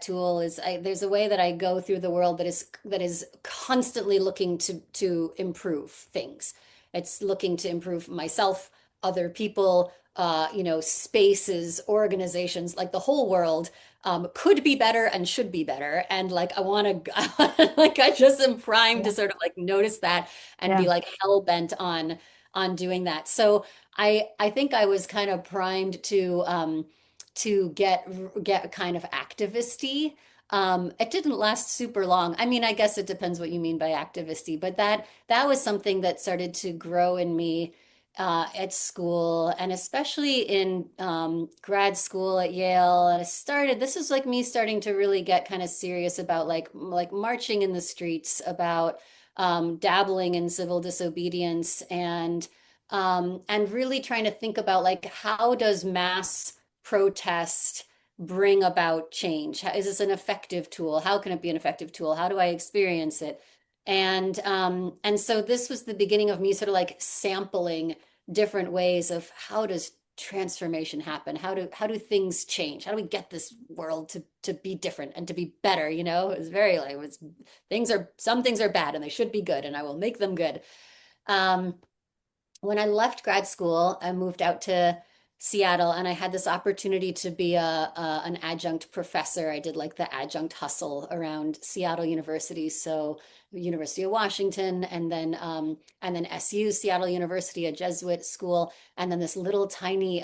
tool is there's a way that I go through the world that is constantly looking to improve things. It's looking to improve myself, other people, spaces, organizations, like the whole world could be better and should be better. And like I want to, like I just am primed to Yeah. sort of like notice that and be Yeah. like hell bent on doing that. So I think I was kind of primed to get kind of activisty. It didn't last super long. I mean, I guess it depends what you mean by activisty, but that was something that started to grow in me at school, and especially in grad school at Yale. And this is like me starting to really get kind of serious about like marching in the streets, about dabbling in civil disobedience, and really trying to think about like how does mass protest bring about change? Is this an effective tool? How can it be an effective tool? How do I experience it? And so this was the beginning of me sort of like sampling different ways of how does transformation happen? How do things change? How do we get this world to be different and to be better? It was very like some things are bad and they should be good, and I will make them good. Um, when I left grad school, I moved out to Seattle, and I had this opportunity to be an adjunct professor. I did like the adjunct hustle around Seattle University, so University of Washington, and then SU, Seattle University, a Jesuit school, and then this little tiny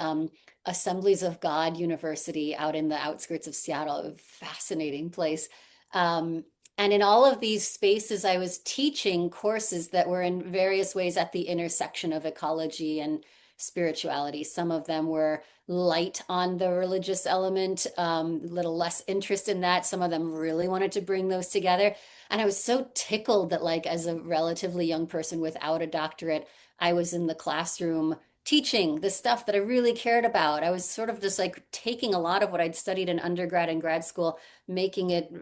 Assemblies of God University out in the outskirts of Seattle. A fascinating place. Um, and in all of these spaces, I was teaching courses that were in various ways at the intersection of ecology and spirituality. Some of them were light on the religious element, a little less interest in that. Some of them really wanted to bring those together. And I was so tickled that, like, as a relatively young person without a doctorate, I was in the classroom teaching the stuff that I really cared about. I was sort of just like taking a lot of what I'd studied in undergrad and grad school, making it,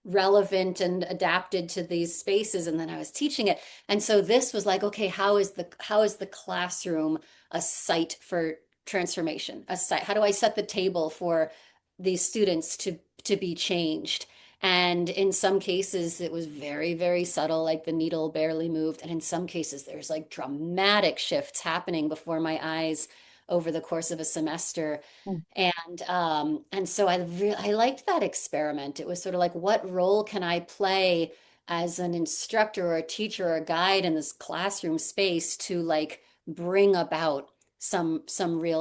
relevant and adapted to these spaces, and then I was teaching it. And so this was like, okay, how is the classroom a site for transformation? A site, how do I set the table for these students to be changed? And in some cases it was very, very subtle, like the needle barely moved, and in some cases there's like dramatic shifts happening before my eyes over the course of a semester. Mm. And so I liked that experiment. It was sort of like, what role can I play as an instructor or a teacher or a guide in this classroom space to like bring about some real